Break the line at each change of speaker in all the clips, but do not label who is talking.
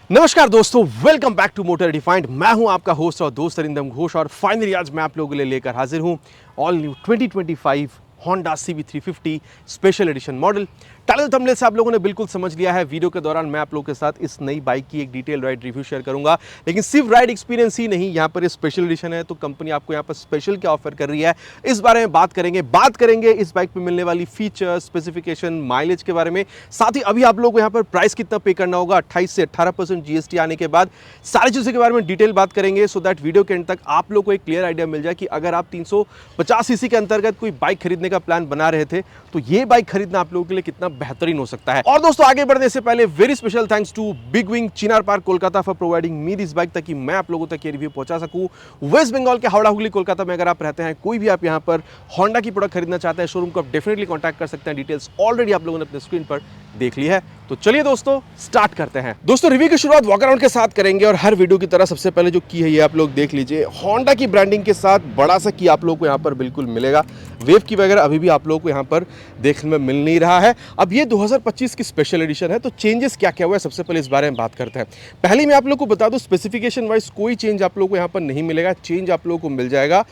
नमस्कार दोस्तों, welcome back to motor defined. मैं हूं आपका होस्ट और दोस्त अरिंदम घोष और फाइनली आज मैं आप लोगों के लिए लेकर हाजिर हूं all new 2025 Honda CB350 special edition model. Title thumbnail से आप लोगों ने बिल्कुल समझ लिया है। वीडियो के दौरान मैं आप लोगों के साथ इस नई बाइक की एक डिटेल राइड रिव्यू शेयर करूंगा, लेकिन सिर्फ राइड एक्सपीरियंस ही नहीं, यहाँ पर ये स्पेशल एडिशन है तो कंपनी आपको यहाँ पर स्पेशल क्या ऑफर कर रही है इस बारे में बात करेंगे इस बाइक पे मिलने वाली फीचर, स्पेसिफिकेशन, माइलेज के बारे में। साथ ही अभी आप लोग को यहाँ पर प्राइस कितना पे करना होगा 28 से 18% GST आने के बाद, सारी चीज़ों के बारे में डिटेल बात करेंगे सो दैट वीडियो के एंड तक आप लोग को एक क्लियर आइडिया मिल जाए कि अगर आप 350 सीसी के अंतर्गत कोई बाइक खरीदने का प्लान बना रहे थे तो ये बाइक खरीदना आप लोगों के लिए कितना बेहतरीन हो सकता है। और दोस्तों आगे बढ़ने से पहले very special thanks to Big Wing Chinar Park Kolkata for providing me this bike, ताकि मैं आप लोगों तक ये रिव्यू पहुंचा सकूं। वेस्ट बंगाल के हावड़ा हुगली कोलकाता में अगर आप रहते हैं, कोई भी आप यहां पर होंडा की प्रोडक्ट खरीदना चाहते हैं, शोरूम को आप डेफिनेटली कॉन्टैक्ट कर सकते हैं। डिटेल्स ऑलरेडी आप लोगों ने अपने स्क्रीन पर देख ली है। तो चलिए दोस्तों स्टार्ट करते हैं। दोस्तों रिव्यू की शुरुआत वॉक अराउंड के साथ करेंगे और हर वीडियो की तरह सबसे पहले जो की है ये आप लोग देख लीजिए। होंडा की ब्रांडिंग के साथ बड़ा सा की आप लोगों को यहाँ पर बिल्कुल मिलेगा। वेव की वगैरह अभी भी आप लोगों को यहाँ पर देखने में मिल नहीं रहा है। अब ये 2025 की स्पेशल एडिशन है तो चेंजेस क्या क्या हुआ है सबसे पहले इस बारे में बात करते हैं। पहले मैं आप लोग को बता दूं, स्पेसिफिकेशन वाइज कोई चेंज आप लोग को यहाँ पर नहीं मिलेगा। चेंज आप लोगों को मिल जाएगा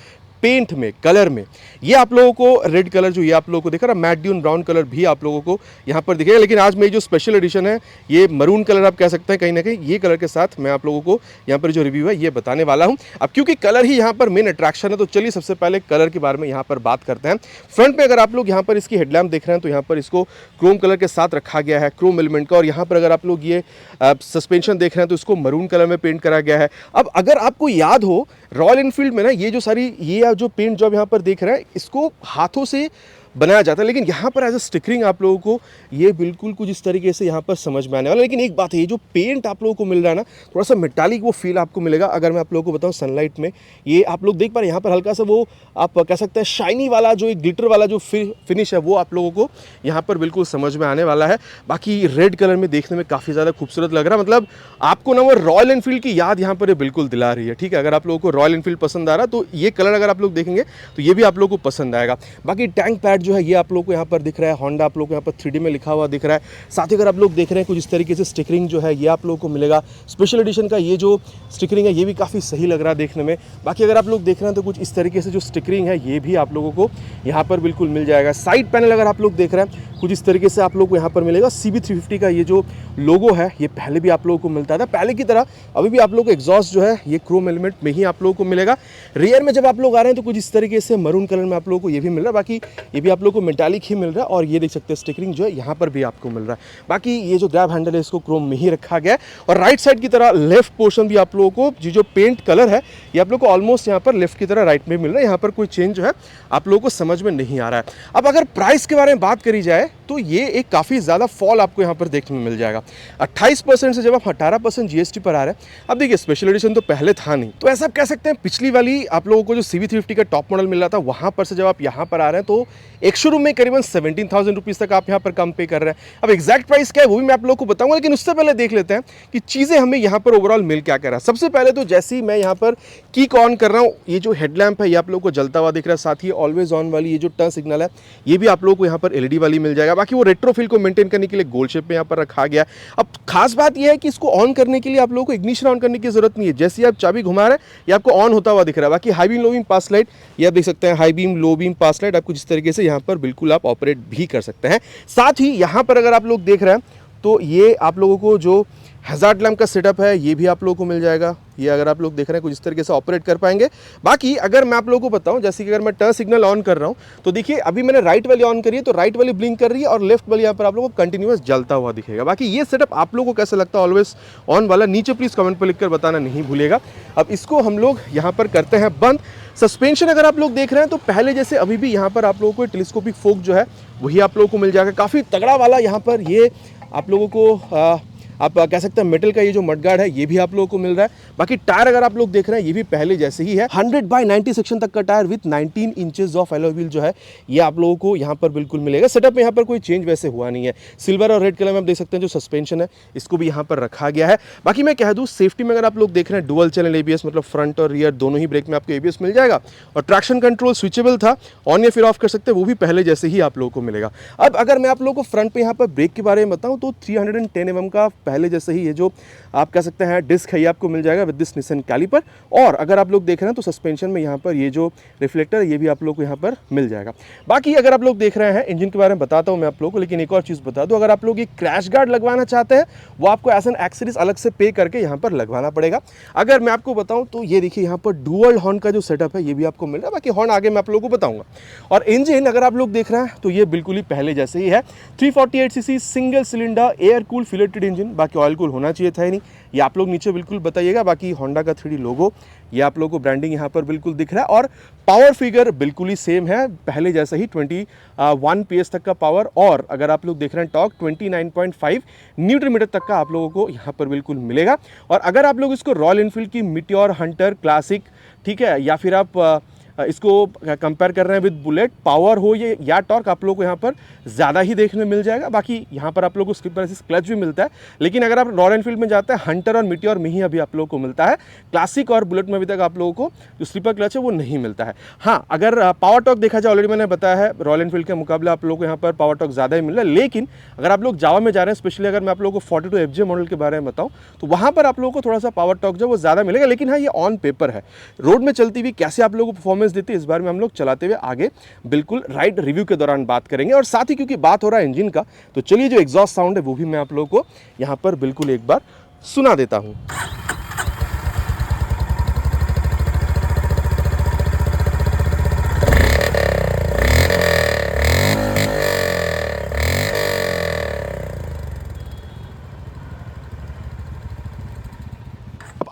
पेंट में, कलर में। ये आप लोगों को रेड कलर जो ये आप लोगों को दिख रहा है, मैट ड्यून ब्राउन कलर भी आप लोगों को यहाँ पर दिखेगा। लेकिन आज में जो स्पेशल एडिशन है ये मरून कलर आप कह सकते हैं, कहीं ना कहीं ये कलर के साथ मैं आप लोगों को यहाँ पर जो रिव्यू है ये बताने वाला हूँ। अब क्योंकि कलर ही यहाँ पर मेन अट्रैक्शन है तो चलिए सबसे पहले कलर के बारे में यहाँ पर बात करते हैं। फ्रंट में अगर आप लोग यहाँ पर इसकी हेडलैम्प देख रहे हैं तो यहाँ पर इसको क्रोम कलर के साथ रखा गया है, क्रोम एलिमेंट का। और यहाँ पर अगर आप लोग ये सस्पेंशन देख रहे हैं तो इसको मरून कलर में पेंट करा गया है। अब अगर आपको याद हो रॉयल एनफील्ड में ना ये जो सारी ये जो पेंट जॉब यहाँ पर देख रहे हैं इसको हाथों से बनाया जाता है, लेकिन यहाँ पर एज अ स्टिकरिंग आप लोगों को ये बिल्कुल कुछ इस तरीके से यहाँ पर समझ में आने वाला। लेकिन एक बात है, ये जो पेंट आप लोगों को मिल रहा है ना, थोड़ा सा मेटालिक वो फील आपको मिलेगा। अगर मैं आप लोगों को बताऊँ सनलाइट में ये आप लोग देख पा रहे हैं यहाँ पर हल्का सा वो आप कह सकते हैं शाइनी वाला जो एक ग्लिटर वाला जो फिनिश है वो आप लोगों को यहाँ पर बिल्कुल समझ में आने वाला है। बाकी रेड कलर में देखने में काफ़ी ज़्यादा खूबसूरत लग रहा है, मतलब आपको ना वो रॉयल एनफील्ड की याद यहाँ पर ये बिल्कुल दिला रही है। ठीक है, अगर आप लोगों को रॉयल एनफील्ड पसंद आ रहा तो ये कलर अगर आप लोग देखेंगे तो ये भी आप लोगों को पसंद आएगा। बाकी टैंक पैड जो है ये आप लोग को पर दिख रहा है, होंडा आप लोग को यहाँ पर 3D में लिखा हुआ दिख रहा है। साथ ही अगर आप लोग देख रहे हैं कुछ इस तरीके से स्टिकरिंग जो है ये आप लोगों को मिलेगा। स्पेशल एडिशन का ये जो स्टिकरिंग है ये भी काफ़ी सही लग रहा है देखने में। बाकी अगर आप लोग देख रहे हैं तो कुछ इस तरीके से जो स्टिकरिंग है ये भी आप लोगों को यहाँ पर बिल्कुल मिल जाएगा। साइड पैनल अगर आप लोग देख रहे हैं कुछ इस तरीके से आप लोग को यहाँ पर मिलेगा। CB350 का ये जो लोगो है ये पहले भी आप लोगों को मिलता था, पहले की तरह अभी भी आप लोग को एग्जॉस्ट जो है ये क्रोम एलिमेंट में ही आप लोगों को मिलेगा। रियर में जब आप लोग आ रहे हैं तो कुछ इस तरीके से मरून कलर में आप लोगों को ये भी मिल रहा है। बाकी ये भी आप लोग को मेटालिक ही मिल रहा है और ये देख सकते हैं स्टिकरिंग जो है यहाँ पर भी आपको मिल रहा है। बाकी ये जो ग्रैब हैंडल है इसको क्रोम में ही रखा गया है। और राइट साइड की तरह लेफ्ट पोर्शन भी आप लोगों को जो पेंट कलर है ये आप लोग को ऑलमोस्ट यहाँ पर लेफ्ट की तरह राइट में मिल रहा है। यहाँ पर कोई चेंज जो है आप लोगों को समझ में नहीं आ रहा है। अब अगर प्राइस के बारे में बात करी जाए तो ये एक काफ़ी ज़्यादा फॉल आपको यहाँ पर देखने में मिल जाएगा। 28% से जब आप 18% GST पर आ रहे हैं। अब देखिए स्पेशल एडिशन तो पहले था नहीं, तो ऐसा आप कह सकते हैं पिछली वाली आप लोगों को जो CB350 का टॉप मॉडल मिल रहा था वहाँ पर से जब आप यहाँ पर आ रहे हैं तो एक शोरूम में करीबन 17,000 रुपीज़ तक आप यहाँ पर कम पे कर रहे हैं। अब एग्जैक्ट प्राइस क्या है वो भी मैं आप लोगों को बताऊंगा, लेकिन उससे पहले देख लेते हैं कि चीज़ें हमें यहाँ पर ओवरऑल मिल क्या कर रहा है। सबसे पहले तो जैसे ही मैं यहाँ पर कीक ऑन कर रहा हूँ ये जो हेडलैम्प है ये आप लोगों को जलता हुआ दिख रहा है। साथ ही ऑलवेज ऑन वाली ये जो टर्न सिग्नल है ये भी आप लोगों को यहाँ पर LED वाली मिल जाएगा। बाकी वो रेट्रो फील को मेंटेन करने के लिए गोल शेप में यहाँ पर रखा गया। अब खास बात यह है कि इसको ऑन करने के लिए आप लोगों को इग्निशन ऑन करने की जरूरत नहीं है। जैसे ही आप चाबी घुमा रहे हैं ये आपको ऑन होता हुआ दिख रहा है। बाकी हाई बीम लो बीम पास लाइट ये आप देख सकते हैं, हाई बीम लो बीम पास लाइट आपको जिस तरीके से यहाँ पर बिल्कुल आप ऑपरेट भी कर सकते हैं। साथ ही यहाँ पर अगर आप लोग देख रहे हैं तो ये आप लोगों को जो हैजार्ड लैम्प का सेटअप है ये भी आप लोगों को मिल जाएगा। ये अगर आप लोग देख रहे हैं कुछ इस तरीके से ऑपरेट कर पाएंगे। बाकी अगर मैं आप लोगों को बताऊं, जैसे कि अगर मैं टर्न सिग्नल ऑन कर रहा हूं तो देखिए अभी मैंने राइट वाली ऑन करी है तो राइट वाली ब्लिंक कर रही है और लेफ्ट वाली यहाँ पर आप लोगों को कंटिन्यूअस जलता हुआ दिखेगा। बाकी ये सेटअप आप लोगों को कैसा लगता है ऑलवेज ऑन वाला नीचे प्लीज़ कमेंट पर लिखकर बताना नहीं भूलेगा। अब इसको हम लोग यहाँ पर करते हैं बंद। सस्पेंशन अगर आप लोग देख रहे हैं तो पहले जैसे अभी भी यहाँ पर आप लोगों को टेलीस्कोपिक फोक जो है वही आप लोगों को मिल जाएगा। काफ़ी तगड़ा वाला यहाँ पर ये आप लोगों को आप कह सकते हैं मेटल का ये जो मडगार्ड है ये भी आप लोगों को मिल रहा है। बाकी टायर अगर आप लोग देख रहे हैं ये भी पहले जैसे ही है। 100/90 सेक्शन तक का tyre with 19 inches of alloy wheel जो है ये आप लोगों को यहाँ पर बिल्कुल मिलेगा। सेटअप में यहाँ पर कोई चेंज वैसे हुआ नहीं है। सिल्वर और रेड कलर में आप देख सकते हैं जो सस्पेंशन है इसको भी यहाँ पर रखा गया है। बाकी मैं कह दूँ सेफ्टी में अगर आप लोग देख रहे हैं डुअल चैनल ABS, मतलब फ्रंट और रियर दोनों ही ब्रेक में आपको ABS मिल जाएगा। और ट्रैक्शन कंट्रोल स्विचेबल था, ऑन या फिर ऑफ कर सकते हैं, वो भी पहले जैसे ही आप लोगों को मिलेगा। अब अगर मैं आप लोगों को फ्रंट पे यहाँ पर ब्रेक के बारे में बताऊँ तो 310 mm का पहले जैसे ही ये जो आप कह सकते हैं डिस्क है ये आपको मिल जाएगा विद दिस निसन कैलिपर। और अगर आप लोग देख रहे हैं तो सस्पेंशन में यहाँ पर ये जो रिफ्लेक्टर है ये भी आप लोग को यहाँ पर मिल जाएगा। बाकी अगर आप लोग देख रहे हैं इंजन के बारे में बताता हूँ मैं आप लोगों को, लेकिन एक और चीज़ बता दूँ, अगर आप लोग ये क्रैश गार्ड लगवाना चाहते हैं वो आपको एज एन एक्सेसरीज अलग से पे करके यहाँ पर लगवाना पड़ेगा। अगर मैं आपको बताऊँ तो ये देखिए यहाँ पर डुअल हॉर्न का जो सेटअप है ये भी आपको मिल रहा है, बाकी हॉर्न आगे मैं आप लोगों को बताऊँगा। और इंजन अगर आप लोग देख रहे हैं तो ये बिल्कुल ही पहले जैसे ही है, 348 CC single cylinder air cool फिलेटेड इंजन, बाकी ऑयल कूल होना चाहिए था ही नहीं, ये आप लोग नीचे बिल्कुल बताइएगा। बाकी होंडा का 3D लोगो ये आप लोगों को ब्रांडिंग यहाँ पर बिल्कुल दिख रहा है और पावर फिगर बिल्कुल ही सेम है पहले जैसा ही 21 PS तक का पावर। और अगर आप लोग देख रहे हैं टॉर्क 29.5 न्यूटन मीटर तक का आप लोगों को यहाँ पर बिल्कुल मिलेगा। और अगर आप लोग इसको रॉयल एनफील्ड की मीटियोर, हंटर, क्लासिक, ठीक है, या फिर आप इसको कंपेयर कर रहे हैं विद बुलेट, पावर हो ये या टॉर्क, आप लोगों को यहाँ पर ज़्यादा ही देखने में मिल जाएगा। बाकी यहाँ पर आप लोगों को स्किपर असिस्ट क्लच भी मिलता है, लेकिन अगर आप रॉयल एनफील्ड में जाते हैं हंटर और मीटियोर में ही अभी आप लोगों को मिलता है। क्लासिक और बुलेट में अभी तक आप लोगों को जो स्लीपर क्लच है वो नहीं मिलता है। हाँ, अगर पावर टॉर्क देखा जाए, ऑलरेडी मैंने बताया है रॉयल एनफील्ड के मुकाबले आप लोगों को यहाँ पर पावर टॉर्क ज़्यादा ही मिल रहा है। लेकिन अगर आप लोग जावा में जा रहे हैं, स्पेशली अगर मैं आप लोगों को 42 FJ मॉडल के बारे में बताऊँ तो वहाँ पर आप लोगों को थोड़ा सा पावर टॉर्क जो वो ज़्यादा मिलेगा। लेकिन हाँ, ये ऑन पेपर है, रोड में चलती हुई कैसे आप लोगों को परफॉर्मेंस देती है इस बारे में हम लोग चलाते हुए आगे बिल्कुल राइड रिव्यू के दौरान बात करेंगे। और साथ ही क्योंकि बात हो रहा है इंजन का, तो चलिए जो एग्जॉस्ट साउंड है वो भी मैं आप लोगों को यहां पर बिल्कुल एक बार सुना देता हूं।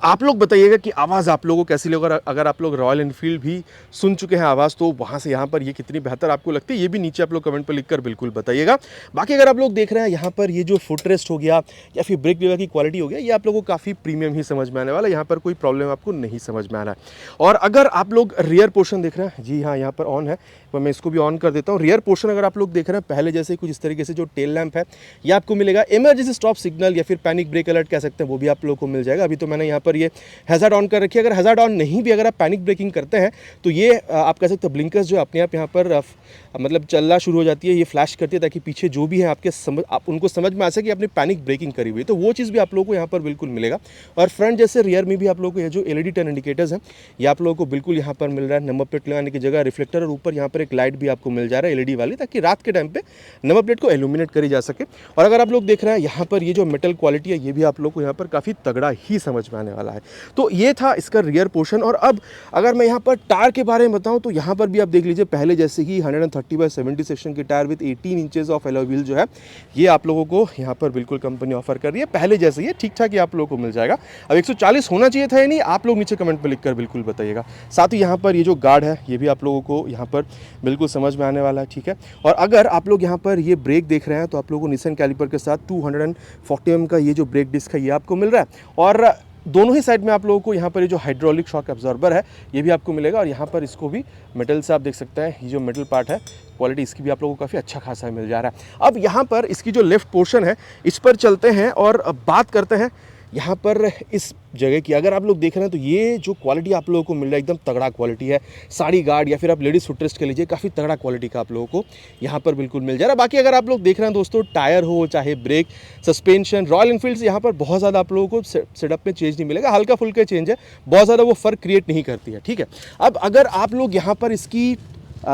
आप लोग बताइएगा कि आवाज़ आप लोगों को कैसी लगी। अगर आप लोग रॉयल एनफील्ड भी सुन चुके हैं आवाज़, तो वहाँ से यहाँ पर ये कितनी बेहतर आपको लगती है ये भी नीचे आप लोग कमेंट पर लिखकर बिल्कुल बताइएगा। बाकी अगर आप लोग देख रहे हैं यहाँ पर ये जो फुटरेस्ट हो गया या फिर ब्रेक लीवर की क्वालिटी हो गया, ये आप लोगों को काफ़ी प्रीमियम ही समझ में आने वाला है, यहाँ पर कोई प्रॉब्लम आपको नहीं समझ में आ रहा है। और अगर आप लोग रियर पोर्शन देख रहे हैं, जी हाँ यहाँ पर ऑन है, तो मैं इसको भी ऑन कर देता हूँ। रियर पोर्शन अगर आप लोग देख रहे हैं पहले जैसे कुछ इस तरीके से जो टेल लैंप है ये आपको मिलेगा। इमरजेंसी स्टॉप सिग्नल या फिर पैनिक ब्रेक अलर्ट कह सकते हैं वो भी आप लोगों को मिल जाएगा। अभी तो मैंने यहाँ पर ये हैज़ार्ड ऑन कर रखी है। अगर हैज़ार्ड ऑन नहीं भी अगर आप पैनिक ब्रेकिंग करते हैं तो ये आप कह सकते हैं ब्लिंकर्स जो अपने आप यहाँ पर मतलब चलना शुरू हो जाती है, ये फ्लैश करती है ताकि पीछे जो भी है आपके आप उनको समझ में आ सके कि आपने पैनिक ब्रेकिंग करी हुई है, तो वो चीज़ भी आप लोगों को यहाँ पर बिल्कुल मिलेगा। और फ्रंट जैसे रियर में भी आप लोगों को ये जो LED टर्न इंडिकेटर्स हैं ये आप लोगों को बिल्कुल यहाँ पर मिल रहा है। नंबर प्लेट लगाने की जगह रिफ्लेक्टर और ऊपर यहाँ पर एक लाइट भी आपको मिल जा रहा है LED वाली, ताकि रात के टाइम पे नंबर प्लेट को एल्यूमिनेट करी जा सके। और अगर आप लोग देख रहे हैं यहाँ पर ये जो मेटल क्वालिटी है ये भी आप लोग को यहाँ पर काफ़ी तगड़ा ही समझ में आने वाला है। तो ये था इसका रियर पोर्शन। और अब अगर मैं यहाँ पर टायर के बारे में बताऊँ तो यहाँ पर भी आप देख लीजिए पहले जैसे ही 130/70 सेक्शन की tyre with 18 inches of alloy wheel जो है ये आप लोगों को यहाँ पर बिल्कुल कंपनी ऑफर कर रही है। पहले जैसे ही ठीक ठाक ये आप लोगों को मिल जाएगा। अब 140 होना चाहिए था या नहीं, आप लोग नीचे कमेंट पर लिखकर बिल्कुल बताइएगा। साथ ही यहाँ पर ये जो गार्ड है ये भी आप लोगों को यहाँ पर बिल्कुल समझ में आने वाला है, ठीक है। और अगर आप लोग यहाँ पर ये ब्रेक देख रहे हैं तो आप लोगों को निसन कैलिपर के साथ 240 mm का ये जो ब्रेक डिस्क है ये आपको मिल रहा है। और दोनों ही साइड में आप लोगों को यहाँ पर ये जो हाइड्रोलिक शॉक एब्जॉर्बर है ये भी आपको मिलेगा। और यहाँ पर इसको भी मेटल से आप देख सकते हैं, ये जो मेटल पार्ट है क्वालिटी इसकी भी आप लोगों को काफ़ी अच्छा खासा मिल जा रहा है। अब यहाँ पर इसकी जो लेफ्ट पोर्शन है इस पर चलते हैं और अब बात करते हैं यहाँ पर इस जगह की। अगर आप लोग देख रहे हैं तो ये जो क्वालिटी आप लोगों को मिल रहा है एकदम तगड़ा क्वालिटी है। साड़ी गार्ड या फिर आप लेडीज फुटरेस्ट के लीजिए, काफ़ी तगड़ा क्वालिटी का आप लोगों को यहाँ पर बिल्कुल मिल जा रहा है। बाकी अगर आप लोग देख रहे हैं दोस्तों, टायर हो चाहे ब्रेक, सस्पेंशन, रॉयल एनफील्ड से यहाँ पर बहुत ज़्यादा आप लोगों को सेटअप में चेंज नहीं मिलेगा, हल्का फुल्का चेंज है, बहुत ज़्यादा वो फर्क क्रिएट नहीं करती है, ठीक है। अब अगर आप लोग यहाँ पर इसकी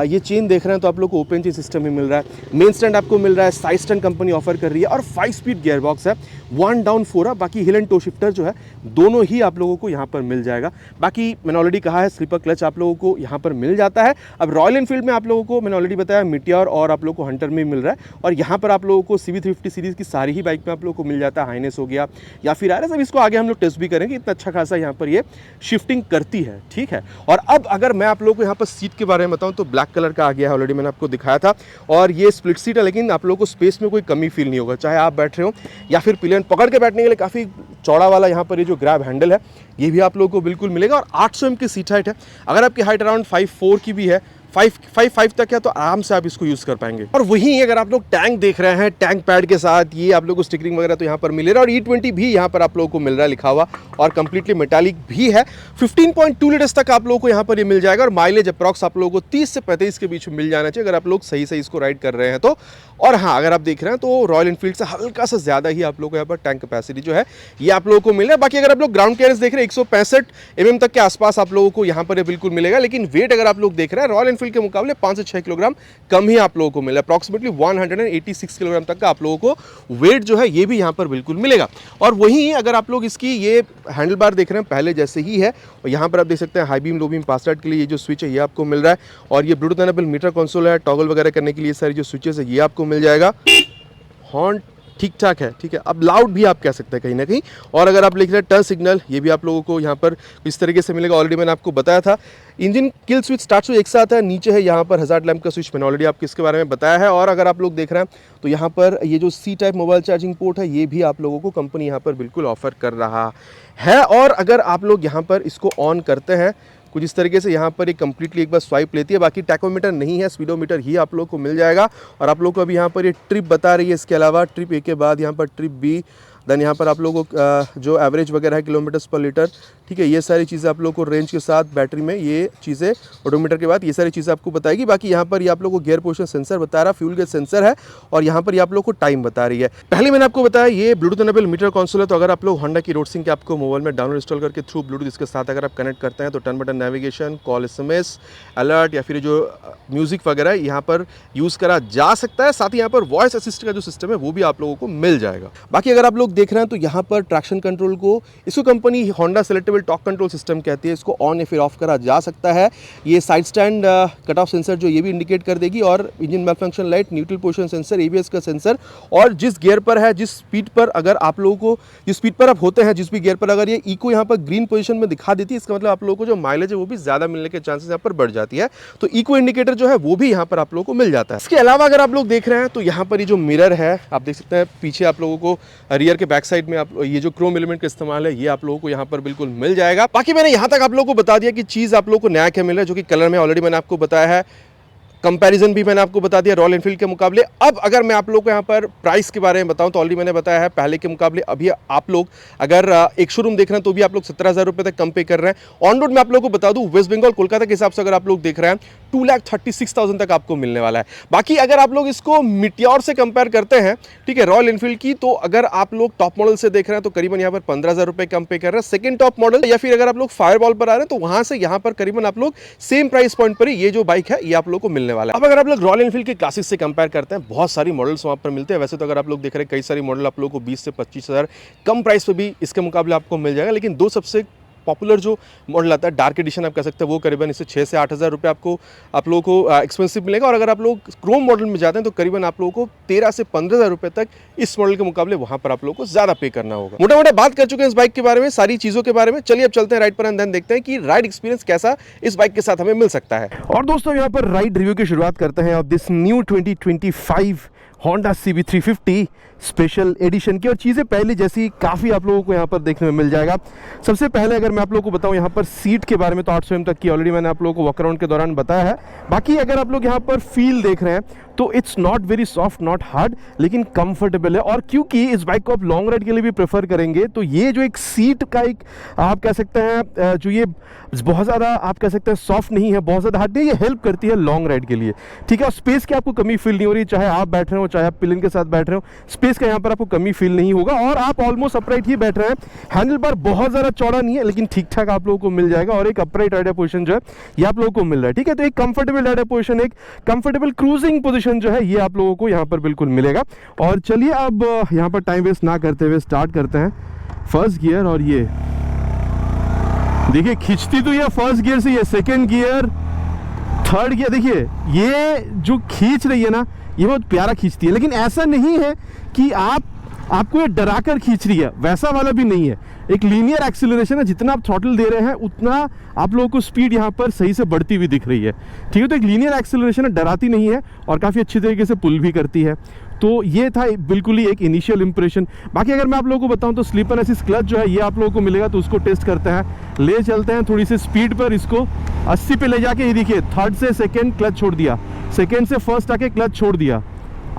ये चेन देख रहे हैं तो आप लोग को ओपन चेन सिस्टम ही मिल रहा है। मेन स्टैंड आपको मिल रहा है, साइड स्टैंड कंपनी ऑफर कर रही है और 5 स्पीड गियर बॉक्स है, 1 डाउन 4 अप। बाकी हिल एंड टो शिफ्टर जो है दोनों ही आप लोगों को यहाँ पर मिल जाएगा। बाकी मैंने ऑलरेडी कहा है स्लीपर क्लच आप लोगों को यहाँ पर मिल जाता है। अब रॉयल एनफील्ड में आप लोगों को मैंने ऑलरेडी बताया मीटियोर और आप लोगों को हंटर में मिल रहा है। और यहाँ पर आप लोगों को CB350 सीरीज़ की सारी ही बाइक में आप लोगों को मिल जाता है। हाइनेस हो गया या फिर RS, अब इसको आगे हम लोग टेस्ट भी करेंगे, इतना अच्छा खासा यहाँ पर ये शिफ्टिंग करती है, ठीक है। और अब अगर मैं आप लोगों को यहाँ पर सीट के बारे में बताऊँ तो ब्लैक कलर का आ गया है, ऑलरेडी मैंने आपको दिखाया था। और ये स्प्लिट सीट है, लेकिन आप लोगों को स्पेस में कोई कमी फील नहीं होगा, चाहे आप बैठ रहे हो या फिर पिलियन पकड़ के बैठने के लिए काफ़ी चौड़ा वाला यहाँ पर ये जो ग्रैब हैंडल है ये भी आप लोगों को बिल्कुल मिलेगा। और 800 mm की सीट हाइट है। अगर आपकी हाइट अराउंड 5'4" की भी है 5 तक है, तो आराम से आप इसको यूज़ कर पाएंगे। और वहीं अगर आप लोग टैंक देख रहे हैं, टैंक पैड के साथ ये आप लोग को स्टिकरिंग वगैरह तो यहाँ पर मिल रहा है, और E20 भी यहाँ पर आप लोगों को मिल रहा है लिखा हुआ, और कंप्लीटली मेटालिक भी है। 15.2 लीटर्स तक आप लोगों को यहाँ पर ये मिल जाएगा, और माइलेज अप्रॉक्स आप लोगों को 30 से 35 के बीच में मिल जाना चाहिए अगर आप लोग सही से इसको राइड कर रहे हैं तो। और हाँ, अगर आप देख रहे हैं तो रॉयल एनफील्ड से हल्का सा ज़्यादा ही आप लोगों को यहाँ पर टैंक कैपेसिटी जो है ये आप लोगों को मिल रहा है। बाकी अगर आप लोग ग्राउंड क्लियरेंस देख रहे हैं 165 mm तक के आसपास आप लोगों को यहाँ पर ये बिल्कुल मिलेगा, लेकिन वेट अगर आप लोग देख रहे हैं रॉयल एनफील्ड के मुकाबले 5 से 6 किलोग्राम कम ही आप लोगों को मिला, अप्रॉक्सीमेटली 186 किलोग्राम तक का आप लोगों को वेट जो है ये भी यहाँ पर बिल्कुल मिलेगा। और वहीं अगर आप लोग इसकी ये हैंडल बार देख रहे हैं पहले जैसे ही है, और यहाँ पर आप देख सकते हैं हाई बीम लो बीम पास लाइट के लिए ये जो स्विच है ये आपको मिल रहा है, और ये ब्लूटूथ एनेबल मीटर कंसोल है, टॉगल वगैरह करने के लिए सारी जो स्विचेस है ये आपको मिल जाएगा। हॉर्न ठीक ठाक है, ठीक है, अब लाउड भी आप कह सकते हैं कहीं ना कहीं। और अगर आप लिख रहे हैं टर्न सिग्नल ये भी आप लोगों को यहाँ पर इस तरीके से मिलेगा, ऑलरेडी मैंने आपको बताया था। Engine kill switch start switch एक साथ है, नीचे है यहाँ पर हजार्ड लैंप का स्विच, मैंने ऑलरेडी आपको इसके बारे में बताया है। और अगर आप लोग देख रहे हैं तो यहाँ पर ये जो C type mobile charging port है ये भी आप लोगों को कंपनी यहाँ पर बिल्कुल ऑफर कर रहा है। और अगर आप लोग यहाँ पर इसको ऑन करते हैं कुछ इस तरीके से, यहाँ पर ये कंप्लीटली एक बार स्वाइप लेती है, बाकी टैकोमीटर नहीं है, स्पीडोमीटर ही आप लोग को मिल जाएगा। और आप लोग को अभी यहाँ पर ये ट्रिप बता रही है, इसके अलावा ट्रिप ए के बाद यहाँ पर ट्रिप बी, देन यहाँ पर आप लोगों को जो एवरेज वगैरह है किलोमीटर्स पर लीटर, ठीक है, ये सारी चीज़ें आप लोग को रेंज के साथ बैटरी में ये चीज़ें ओडोमीटर के बाद ये सारी चीज़ें आपको बताएगी। बाकी यहाँ पर ये आप लोग को गियर पोजिशन सेंसर बता रहा है, फ्यूल गेज सेंसर है, और यहाँ पर ये आप लोग को टाइम बता रही है। पहले मैंने आपको बताया ये ब्लूटूथ एनेबल मीटर कंसोल है, तो अगर आप लोग होंडा की रोडसिंग के आपको मोबाइल में डाउनलोड इंस्टॉल करके थ्रू ब्लूटूथ इसके साथ अगर आप कनेक्ट करते हैं तो turn button navigation, call SMS, alert या फिर जो म्यूजिक वगैरह यहाँ पर यूज़ करा जा सकता है। साथ ही यहाँ पर वॉइस असिस्ट का जो सिस्टम है वो भी आप लोगों को मिल जाएगा। बाकी अगर आप लोग देख रहे हैं तो यहाँ पर ट्रैक्शन कंट्रोल को इसको company Honda selectable torque control system कहती है, इसको ऑन या फिर ऑफ करा जा सकता है। ये side stand cut off sensor जो ये भी इंडिकेट कर देगी, और engine malfunction light, neutral position sensor, ABS का सेंसर, और जिस गियर पर है, जिस स्पीड पर अगर आप लोगों को जिस स्पीड पर आप होते हैं, जिस भी गियर पर अगर ये इको यहाँ पर ग्रीन पोजीशन में दिखा देती है, इसका मतलब आप लोगों को जो माइलेज है वो भी ज़्यादा मिलने के चांसेस यहाँ पर बढ़ जाती है। तो इको इंडिकेटर जो है वो भी यहाँ पर आप लोगों को मिल जाता है। इसके अलावा अगर आप लोग देख रहे हैं तो यहाँ पर ये जो मिरर है आप देख सकते हैं, पीछे आप लोगों को रियर के बैक साइड में आप ये जो क्रोम एलिमेंट का इस्तेमाल है ये आप लोगों को यहाँ पर बिल्कुल मिल जाएगा। बाकी मैंने यहाँ तक आप लोगों को बता दिया कि चीज़ आप लोगों को नया क्या मिल रहा है, जो कि कलर में ऑलरेडी मैंने आपको बताया है, कंपैरिजन भी मैंने आपको बता दिया रॉयल एनफील्ड के मुकाबले। अब अगर मैं आप लोग को यहाँ पर प्राइस के बारे में बताऊं तो ऑलरेडी मैंने बताया है पहले के मुकाबले अभी आप लोग अगर एक शोरूम देख रहे हैं तो भी आप लोग 17,000 रुपये तक कम पे कर रहे हैं। ऑन रोड में आप लोग को बता दूं वेस्ट बंगाल कोलकाता के हिसाब से अगर आप लोग देख रहे हैं 2,36,000 तक आपको मिलने वाला है। बाकी अगर आप लोग इसको मिटियोर से कंपेयर करते हैं, ठीक है, रॉयल एनफील्ड की, तो अगर आप लोग टॉप मॉडल से देख रहे हैं तो करीबन यहाँ पर 15,000 रुपये कम पे कर रहे हैं सेकंड टॉप मॉडल, या फिर अगर आप लोग फायरबॉल पर आ रहे हैं तो वहां से यहाँ पर करीबन आप लोग सेम प्राइस पॉइंट पर ही ये जो बाइक है ये आप लोग को मिलने वाला है। अब अगर आप लोग रॉयल एनफील्ड के क्लासिक से कंपेयर करते हैं, बहुत सारी मॉडल्स वहाँ पर मिलते हैं। वैसे तो अगर आप लोग देख रहे हैं कई सारी मॉडल आप लोगों को 20 से 25,000 कम प्राइस पे भी इसके मुकाबले आपको मिल जाएगा, लेकिन दो सबसे पॉपुलर जो मॉडल आता है डार्क एडिशन आप कह सकते हैं वो करीबन इससे 6 से 8,000 रुपये आपको आप लोगों को एक्सपेंसिव मिलेगा। और अगर आप लोग क्रोम मॉडल में जाते हैं तो करीबन आप लोगों को 13 से 15,000 रुपये तक इस मॉडल के मुकाबले वहाँ पर आप लोगों को ज़्यादा पे करना होगा। मोटा मोटा बात कर चुके हैं इस बाइक के बारे में, सारी चीज़ों के बारे में। चलिए अब चलते हैं राइड पर एंड देन देखते हैं कि राइड एक्सपीरियंस कैसा इस बाइक के साथ हमें मिल सकता है। और दोस्तों यहाँ पर राइड रिव्यू की शुरुआत करते हैं अब this new 2025 Honda CB350 special edition की। और चीज़ें पहले जैसी काफ़ी आप लोगों को यहाँ पर देखने में मिल जाएगा। सबसे पहले अगर मैं आप लोगों को बताऊँ यहाँ पर सीट के बारे में तो 800 mm तक की ऑलरेडी मैंने आप लोगों को वॉक अराउंड के दौरान बताया है। बाकी अगर आप लोग यहाँ पर फील देख रहे हैं तो it's not very soft, not hard, लेकिन कंफर्टेबल है। और क्योंकि इस बाइक को आप लॉन्ग राइड के लिए भी प्रेफर करेंगे तो ये जो एक सीट का एक आप कह सकते हैं जो ये बहुत ज़्यादा आप कह सकते हैं सॉफ्ट नहीं है, बहुत ज़्यादा हार्ड नहीं है, ये हेल्प करती है लॉन्ग राइड के लिए, ठीक है। और स्पेस की आपको कमी फील नहीं हो रही, चाहे आप बैठ रहे हो चाहे आप पिलियन के साथ बैठ रहे हो, स्पेस का यहाँ पर आपको कमी फील नहीं होगा। और आप ऑलमोस्ट अपराइट ही बैठ रहे हैं, हैंडल बार बहुत ज़्यादा चौड़ा नहीं है लेकिन ठीक ठाक आप लोगों को मिल जाएगा। और एक अपराइट राइडर पोजीशन जो है ये आप लोगों को मिल रहा है, ठीक है। तो एक कंफर्टेबल राइडर पोजीशन, एक कंफर्टेबल क्रूजिंग पोजीशन जो है ये आप लोगों को यहाँ पर बिल्कुल मिलेगा। और चलिए अब यहाँ पर टाइम वेस्ट ना करते हुए स्टार्ट करते हैं फर्स्ट गियर। और ये देखिए खींचती तो ये फर्स्ट गियर से, ये सेकेंड गियर, थर्ड गियर, देखिए ये जो खींच रही है ना ये बहुत प्यारा खींचती है। लेकिन ऐसा नहीं है कि आपको ये डरा कर खींच रही है, वैसा वाला भी नहीं है। एक लीनियर एक्सीलरेशन है, जितना आप थ्रॉटल दे रहे हैं उतना आप लोगों को स्पीड यहाँ पर सही से बढ़ती हुई दिख रही है, ठीक है। तो एक लीनियर एक्सीलरेशन है, डराती नहीं है और काफ़ी अच्छी तरीके से पुल भी करती है। तो ये था बिल्कुल ही एक इनिशियल इंप्रेशन। बाकी अगर मैं आप लोगों को बताऊं तो स्लीपर असिस्ट क्लच जो है ये आप लोगों को मिलेगा, तो उसको टेस्ट करते हैं, ले चलते हैं थोड़ी सी स्पीड पर इसको 80 पे ले जाके, ये देखिए थर्ड से सेकंड क्लच छोड़ दिया, सेकंड से फर्स्ट आके क्लच छोड़ दिया,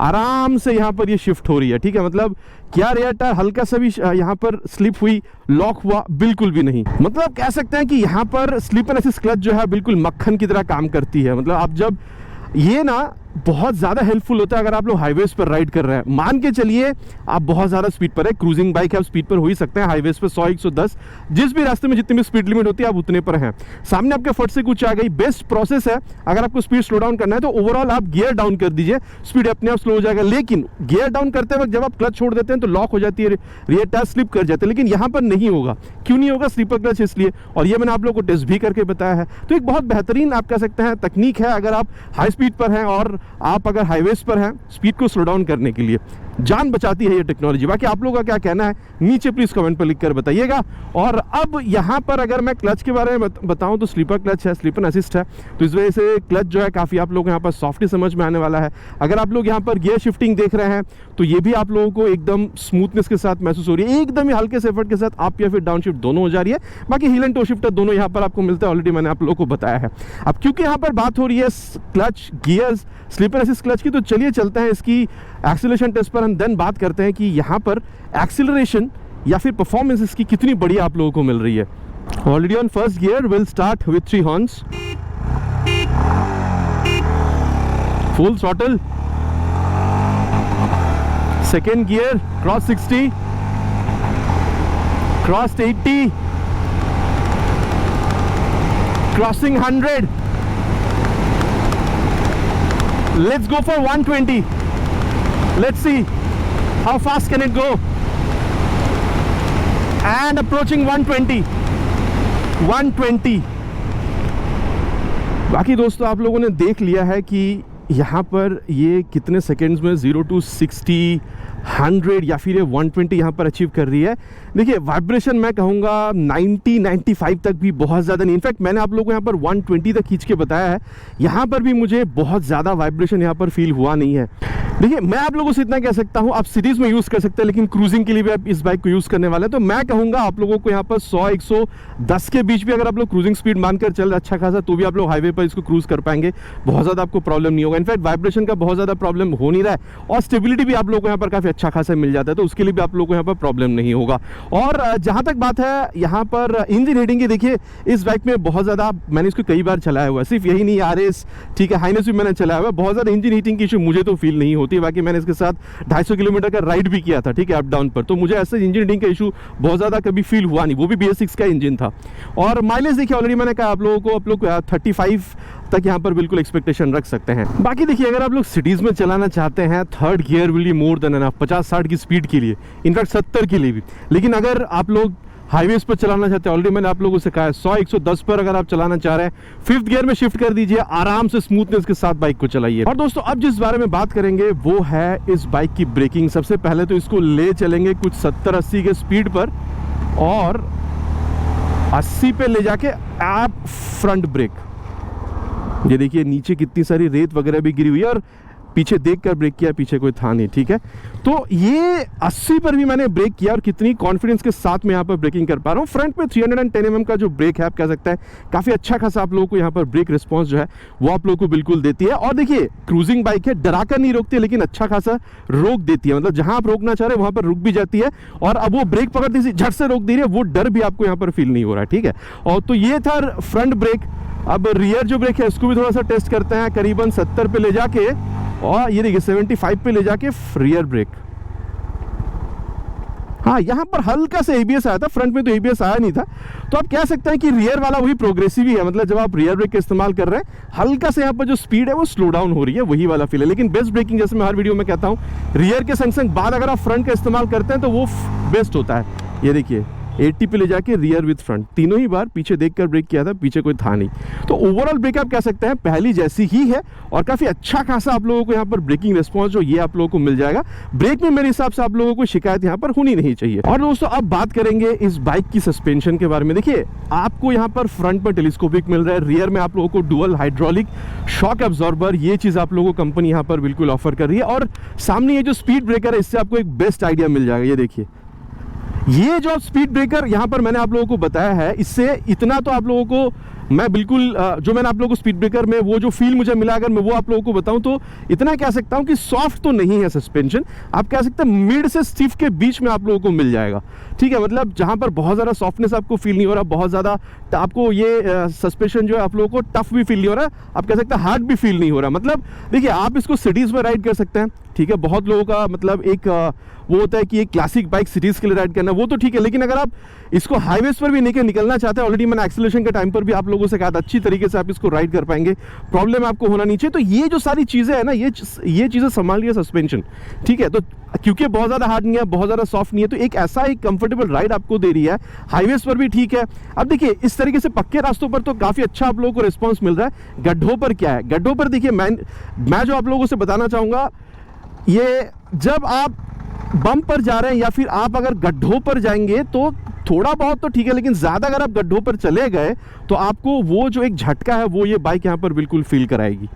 आराम से यहाँ पर ये शिफ्ट हो रही है, ठीक है। मतलब क्या रेयर टायर हल्का सा भी यहाँ पर स्लिप हुई, लॉक हुआ, बिल्कुल भी नहीं। मतलब कह सकते हैं कि यहाँ पर स्लिप एंड असिस्ट क्लच जो है बिल्कुल मक्खन की तरह काम करती है। मतलब आप जब ये ना बहुत ज़्यादा हेल्पफुल होता है अगर आप लोग हाईवेज पर राइड कर रहे हैं। मान के चलिए आप बहुत ज़्यादा स्पीड पर है, क्रूजिंग बाइक है, आप स्पीड पर हो ही सकते हैं, हाईवेज पर 100-110 जिस भी रास्ते में जितनी भी स्पीड लिमिट होती है आप उतने पर हैं। सामने आपके फट से कुछ आ गई, बेस्ट प्रोसेस है अगर आपको स्पीड स्लो डाउन करना है तो ओवरऑल आप गियर डाउन कर दीजिए, स्पीड अपने आप स्लो हो जाएगा। लेकिन गियर डाउन करते वक्त जब आप क्लच छोड़ देते हैं तो लॉक हो जाती है, रियर टायर स्लिप कर जाते हैं, लेकिन यहाँ पर नहीं होगा। क्यों नहीं होगा? स्लीपर क्लच इसलिए, और ये मैंने आप लोगों को टेस्ट भी करके बताया है। तो एक बहुत बेहतरीन आप कह सकते हैं तकनीक है अगर आप हाई स्पीड पर हैं और आप अगर हाईवेज पर हैं, स्पीड को स्लो डाउन करने के लिए जान बचाती है ये टेक्नोलॉजी। बाकी आप लोगों का क्या कहना है नीचे प्लीज कमेंट पर लिखकर बताइएगा। और अब यहाँ पर अगर मैं क्लच के बारे में बताऊं तो स्लीपर क्लच है, स्लीपर असिस्ट है, तो इस वजह से क्लच जो है काफ़ी आप लोग यहाँ पर सॉफ्टली समझ में आने वाला है। अगर आप लोग यहाँ पर गियर शिफ्टिंग देख रहे हैं तो ये भी आप लोगों को एकदम स्मूथनेस के साथ महसूस हो रही है, एकदम ही हल्के से एफर्ट के साथ अप या फिर डाउन शिफ्ट दोनों हो जा रही है। बाकी हील एंड टो शिफ्टर दोनों यहाँ पर आपको मिलता है, ऑलरेडी मैंने आप लोगों को बताया है। अब क्योंकि यहाँ पर बात हो रही है clutch, gears, slipper assist clutch की, तो चलिए चलते हैं इसकी एक्सीलरेशन टेस्ट पर, हम देन बात करते हैं कि यहाँ पर एक्सीलरेशन या फिर परफॉर्मेंस इसकी कितनी बढ़िया आप लोगों को मिल रही है। Already on first gear, will start with 3 horns, full throttle, second gear cross 60, cross 80, crossing 100, let's go for 120. Let's see how fast can it go. And approaching 120. 120. बाकी दोस्तों आप लोगों ने देख लिया है कि यहाँ पर ये कितने सेकेंड्स में 0 to 60, 100 या फिर 120 यहाँ पर अचीव कर रही है। देखिए वाइब्रेशन मैं कहूँगा 90-95 तक भी बहुत ज़्यादा नहीं, इनफैक्ट मैंने आप लोगों को यहाँ पर 120 तक खींच के बताया है, यहाँ पर भी मुझे बहुत ज़्यादा वाइब्रेशन यहाँ पर फील हुआ नहीं है। देखिए मैं आप लोगों से इतना कह सकता हूँ, आप सिटीज़ में यूज़ कर सकते हैं लेकिन क्रूजिंग के लिए भी आप इस बाइक को यूज़ करने वाले हैं, तो मैं कहूँगा आप लोगों को यहाँ पर 100-110 के बीच भी अगर आप लोग क्रूजिंग स्पीड मानकर चल अच्छा खासा, तो भी आप लोग हाईवे पर इसको क्रूज कर पाएंगे, बहुत ज़्यादा आपको प्रॉब्लम नहीं होगा। इनफैक्ट वाइब्रेशन का बहुत ज़्यादा प्रॉब्लम हो नहीं रहा है और स्टेबिलिटी भी आप लोगों को यहाँ पर काफ़ी अच्छा खासा मिल जाता है, तो उसके लिए भी आप लोगों को यहाँ पर प्रॉब्लम नहीं होगा। और जहाँ तक बात है यहाँ पर इंजन हीटिंग की, देखिए इस बाइक में बहुत ज़्यादा, मैंने इसको कई बार चलाया हुआ है, सिर्फ यही नहीं RS, ठीक है, हाइनेस भी मैंने चलाया हुआ है, बहुत ज़्यादा इंजन हीटिंग की इशू मुझे तो फील नहीं होती। बाकी मैंने इसके साथ 250 किलोमीटर का राइड भी किया था, ठीक है, अप डाउन पर, तो मुझे ऐसे इंजन हीटिंग का इशू बहुत ज़्यादा कभी फील हुआ नहीं, वो भी BS6 का इंजन था। और माइलेज देखिए ऑलरेडी मैंने कहा आप लोगों को, आप लोग 35 तक यहाँ पर बिल्कुल एक्सपेक्टेशन रख सकते हैं। बाकी देखिए अगर आप लोग सिटीज़ में चलाना चाहते हैं, third gear will be more than enough 50-60 की स्पीड के लिए, इनफैक्ट 70 के लिए भी। लेकिन अगर आप लोग हाईवेज पर चलाना चाहते हैं, ऑलरेडी मैंने आप लोगों से कहा है 100-110 पर अगर आप चलाना चाह रहे हैं, फिफ्थ गियर में शिफ्ट कर दीजिए, आराम से स्मूथनेस के साथ बाइक को चलाइए। और दोस्तों अब जिस बारे में बात करेंगे वो है इस बाइक की ब्रेकिंग। सबसे पहले तो इसको ले चलेंगे कुछ 70-80 के स्पीड पर और 80 पे ले जाके आप फ्रंट ब्रेक, ये देखिए नीचे कितनी सारी रेत वगैरह भी गिरी हुई है और पीछे देखकर ब्रेक किया, पीछे कोई था नहीं, ठीक है। तो ये 80 पर भी मैंने ब्रेक किया और कितनी कॉन्फिडेंस के साथ मैं यहाँ पर ब्रेकिंग कर पा रहा हूँ। फ्रंट में 310 mm का जो ब्रेक है आप कह सकते हैं काफ़ी अच्छा खासा आप लोगों को यहाँ पर ब्रेक रिस्पॉन्स जो है वो आप लोगों को बिल्कुल देती है। और देखिए क्रूजिंग बाइक है, डरा कर नहीं रोकती है लेकिन अच्छा खासा रोक देती है, मतलब जहाँ आप रोकना चाह रहे हैं वहाँ पर रुक भी जाती है। और अब वो ब्रेक पकड़ती सी झट से रोक दे रही है, वो डर भी आपको यहाँ पर फील नहीं हो रहा है, ठीक है। और तो ये था फ्रंट ब्रेक। अब रियर जो ब्रेक है उसको भी थोड़ा सा टेस्ट करते हैं, करीबन 70 पे ले जाके और ये देखिए 75 पे ले जाके रियर ब्रेक। हाँ यहाँ पर हल्का सा ABS आया था, फ्रंट में तो ABS आया नहीं था, तो आप कह सकते हैं कि रियर वाला वही प्रोग्रेसिव ही है, मतलब जब आप रियर ब्रेक का इस्तेमाल कर रहे हैं हल्का से यहाँ पर जो स्पीड है वो स्लो डाउन हो रही है, वही वाला फील है। लेकिन बेस्ट ब्रेकिंग जैसे मैं हर वीडियो में कहता हूँ, रियर के संग संग बाद अगर आप फ्रंट का इस्तेमाल करते हैं तो वो बेस्ट होता है। ये देखिए 80 पे ले जाके रियर विद फ्रंट, तीनों ही बार पीछे देखकर ब्रेक किया था, पीछे कोई था नहीं। तो ओवरऑल ब्रेक आप कह सकते हैं पहली जैसी ही है और काफ़ी अच्छा खासा आप लोगों को यहाँ पर ब्रेकिंग रिस्पॉन्स जो ये आप लोगों को मिल जाएगा। ब्रेक में मेरे हिसाब से आप लोगों को शिकायत यहाँ पर होनी नहीं चाहिए। और दोस्तों अब बात करेंगे इस बाइक की सस्पेंशन के बारे में। देखिए आपको यहाँ पर फ्रंट पर टेलीस्कोपिक मिल रहा है, रियर में आप लोगों को डुअल हाइड्रोलिक शॉक एब्जॉर्बर, ये चीज़ आप लोगों को कंपनी यहाँ पर बिल्कुल ऑफर कर रही है। और सामने ये जो स्पीड ब्रेकर है इससे आपको एक बेस्ट आइडिया मिल जाएगा। ये देखिए ये जो स्पीड ब्रेकर यहाँ पर मैंने आप लोगों को बताया है, इससे इतना तो आप लोगों को मैं बिल्कुल जो मैंने आप लोगों को स्पीड ब्रेकर में वो जो फील मुझे मिला, अगर मैं वो आप लोगों को बताऊं तो इतना कह सकता हूं कि सॉफ्ट तो नहीं है सस्पेंशन, आप कह सकते हैं मिड से स्टिफ के बीच में आप लोगों को मिल जाएगा। ठीक है, मतलब जहां पर बहुत ज़्यादा सॉफ्टनेस आपको फील नहीं हो रहा, बहुत ज़्यादा आपको ये सस्पेंशन जो है आप लोगों को टफ भी फील नहीं हो रहा, आप कह सकते हैं हार्ड भी फील नहीं हो रहा। मतलब देखिए, आप इसको सिटीज़ में राइड कर सकते हैं। ठीक है, बहुत लोगों का मतलब एक वो होता है कि एक क्लासिक बाइक सिटीज़ के लिए राइड करना, वो तो ठीक है, लेकिन अगर आप इसको हाईवेज पर भी लेकर निकलना चाहते हैं, ऑलरेडी मैंने एक्सेलरेशन के टाइम पर भी आप लोगों से कहा था, अच्छी तरीके से आप इसको राइड कर पाएंगे, प्रॉब्लम आपको होना नहीं चाहिए। तो ये जो सारी चीज़ें हैं ना, ये चीज़ें संभाल लिया सस्पेंशन। ठीक है, तो क्योंकि बहुत ज़्यादा हार्ड नहीं है, बहुत ज़्यादा सॉफ्ट नहीं है, तो एक ऐसा एक कंफर्टेबल राइड आपको दे रही है, हाईवेज पर भी ठीक है। अब देखिए, इस तरीके से पक्के रास्तों पर तो काफ़ी अच्छा आप लोगों को रिस्पॉन्स मिल रहा है। गड्ढों पर क्या है, गड्ढों पर देखिए, मैं जो आप लोगों से बताना चाहूँगा, ये जब आप बम पर जा रहे हैं या फिर आप अगर गड्ढों पर जाएंगे तो थोड़ा बहुत तो ठीक है, लेकिन ज़्यादा अगर आप गड्ढों पर चले गए तो आपको वो जो एक झटका है वो ये बाइक यहाँ पर बिल्कुल फील कराएगी।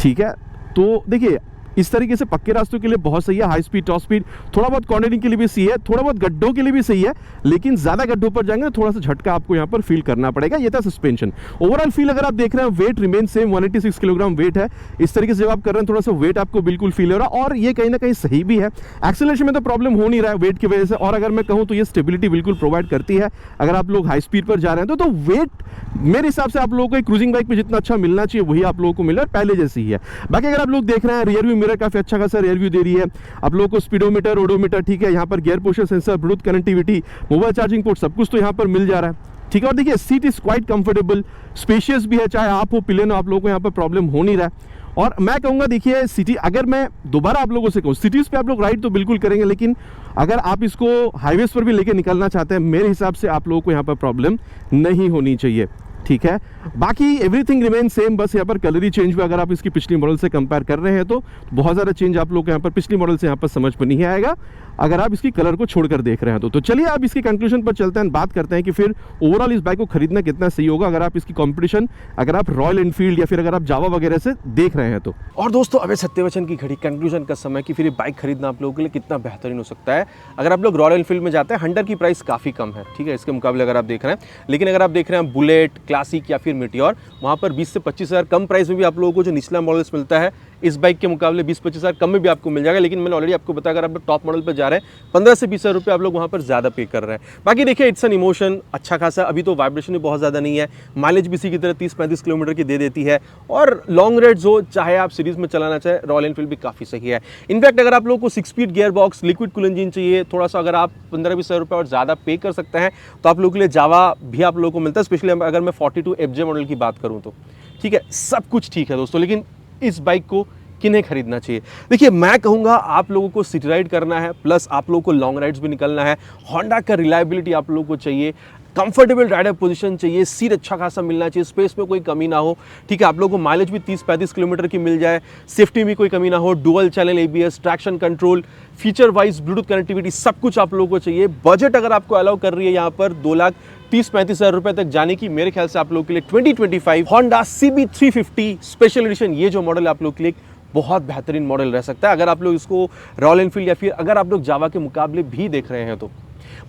ठीक है, तो देखिए, इस तरीके से पक्के रास्तों के लिए बहुत सही है, हाई स्पीड, टॉप स्पीड, थोड़ा बहुत कॉर्नरिंग के लिए भी सही है, थोड़ा बहुत गड्ढों के लिए भी सही है, लेकिन ज़्यादा गड्ढों पर जाएंगे तो थोड़ा सा झटका आपको यहाँ पर फील करना पड़ेगा। ये था सस्पेंशन। ओवरऑल फील अगर आप देख रहे हैं, weight remain same, 186 kilogram weight है। इस तरीके से जब आप कर रहे हैं, थोड़ा सा वेट आपको बिल्कुल फील हो रहा है, और ये कहीं ना कहीं सही भी है। एक्सेलरेशन में तो प्रॉब्लम हो नहीं रहा है वेट की वजह से, और अगर मैं कहूँ तो ये स्टेबिलिटी बिल्कुल प्रोवाइड करती है अगर आप लोग हाई स्पीड पर जा रहे हैं तो वेट मेरे हिसाब से आप लोगों को एक क्रूजिंग बाइक में जितना अच्छा मिलना चाहिए वही आप लोगों को मिल रहा है, पहले जैसी ही है। बाकी अगर आप लोग देख रहे हैं, रियर व्यू मिरर काफी अच्छा खासा रियर व्यू दे रही है आप लोगों को, स्पीडोमीटर, ओडोमीटर, ठीक है, यहाँ पर gear position sensor, Bluetooth connectivity, mobile charging port, सब कुछ तो यहाँ पर मिल जा रहा है। ठीक है, और देखिए, seat is quite comfortable, spacious भी है, चाहे आप हो पिलियन हो, आप लोगों को यहाँ पर प्रॉब्लम हो नहीं रहा है। और मैं कहूँगा, देखिए, सिटी, अगर मैं दोबारा आप लोगों से कहूँ, सिटीज़ पे आप लोग राइड तो बिल्कुल करेंगे, लेकिन अगर आप इसको हाईवेज पर भी लेके निकलना चाहते हैं, मेरे हिसाब से आप लोगों को यहाँ पर प्रॉब्लम नहीं होनी चाहिए। ठीक है, बाकी एवरीथिंग रिमेन सेम, बस यहाँ पर कलर ही चेंज हुआ। अगर आप इसकी पिछली मॉडल से कंपेयर कर रहे हैं तो बहुत ज़्यादा चेंज आप लोग को यहाँ पर पिछली मॉडल से यहाँ पर समझ में नहीं आएगा, अगर आप इसकी कलर को छोड़कर देख रहे हैं तो चलिए आप इसके कंक्लूजन पर चलते हैं, बात करते हैं कि फिर ओवरऑल इस बाइक को खरीदना कितना सही होगा अगर आप इसकी कंपटीशन, अगर आप रॉयल एनफील्ड या फिर अगर आप जावा वगैरह से देख रहे हैं तो। और दोस्तों, अभय सत्यवचन की घड़ी कंक्लूजन का समय कि फिर ये बाइक खरीदना आप लोगों के लिए कितना बेहतरीन हो सकता है। अगर आप लोग रॉयल एनफील्ड में जाते हैं, हंटर की प्राइस काफ़ी कम है, ठीक है, इसके मुकाबले अगर आप देख रहे हैं, लेकिन अगर आप देख रहे हैं बुलेट, क्लासिक या फिर मीटियोर, वहाँ पर 20 से 25 हज़ार कम प्राइस में भी आप लोगों को जो निचला मॉडल्स मिलता है, इस बाइक के मुकाबले 20-25 हज़ार कम में भी आपको मिल जाएगा। लेकिन मैंने ऑलरेडी आपको बताया, अगर आप लोग टॉप मॉडल पर जा रहे हैं, 15 से 20 हज़ार रुपये आप लोग वहाँ पर ज़्यादा पे कर रहे हैं। बाकी देखिए, इट्स एन इमोशन, अच्छा खासा, अभी तो वाइब्रेशन भी बहुत ज़्यादा नहीं है, माइलेज भी इसी की तरह 30-35 किलोमीटर की दे देती है, और लॉन्ग राइड्स हो, चाहे आप सीरीज़ में चलाना चाहे, रॉयल एनफील्ड भी काफ़ी सही है। इनफैक्ट अगर आप लोगों को 6 speed gear box, liquid cool engine चाहिए, थोड़ा सा अगर आप 15-20 हज़ार रुपये और ज़्यादा पे कर सकते हैं, तो आप लोगों के लिए जावा भी आप लोगों को मिलता है। स्पेशली अगर मैं 42 FJ मॉडल की बात करूँ तो ठीक है, सब कुछ ठीक है दोस्तों, लेकिन इस बाइक को किन्हें खरीदना चाहिए? देखिए, मैं कहूँगा आप लोगों को सिटी राइड करना है, प्लस आप लोगों को लॉन्ग राइड्स भी निकलना है, होंडा का रिलायबिलिटी आप लोगों को चाहिए, कंफर्टेबल राइडर पोजीशन चाहिए, सीट अच्छा खासा मिलना चाहिए, स्पेस में कोई कमी ना हो, ठीक है, आप लोगों को माइलेज भी 30-35 किलोमीटर की मिल जाए, सेफ्टी में कोई कमी ना हो, dual channel ABS, traction control, feature wise Bluetooth connectivity, सब कुछ आप लोगों को चाहिए। बजट अगर आपको अलाउ कर रही है यहाँ पर 2,30,35 हज़ार रुपए तक जाने की, मेरे ख्याल से आप लोगों के लिए 2025 होंडा CB350 स्पेशल एडिशन, ये जो मॉडल आप लोगों के लिए बहुत बेहतरीन मॉडल रह सकता है, अगर आप लोग इसको रॉयल एनफील्ड या फिर अगर आप लोग जावा के मुकाबले भी देख रहे हैं तो।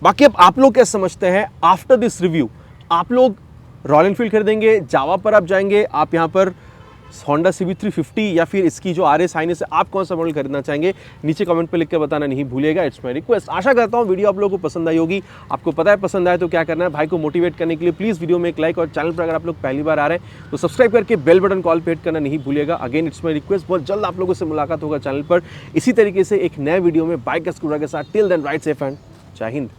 बाकी अब आप लोग क्या समझते हैं? आफ्टर दिस रिव्यू आप लोग रॉयल एनफील्ड खरीदेंगे, जावा पर आप जाएंगे, आप यहाँ पर होंडा CB350 या फिर इसकी जो RS हाइनेस है, आप कौन सा मॉडल खरीदना चाहेंगे? नीचे कमेंट पे लिख कर बताना नहीं भूलिएगा, इट्स माय रिक्वेस्ट। आशा करता हूँ वीडियो आप लोगों को पसंद आई होगी। आपको पता है पसंद आए तो क्या करना है, भाई को मोटिवेट करने के लिए प्लीज़ वीडियो में एक लाइक, और चैनल पर अगर आप लोग पहली बार आ रहे हैं तो सब्सक्राइब करके बेल बटन कॉल पे हिट करना नहीं भूलिएगा। अगेन इट्स माय रिक्वेस्ट, बहुत जल्द आप लोगों से मुलाकात होगा चैनल पर इसी तरीके से एक नए वीडियो में बाइक का स्कूटर के साथ। Till then ride safe and जय हिंद।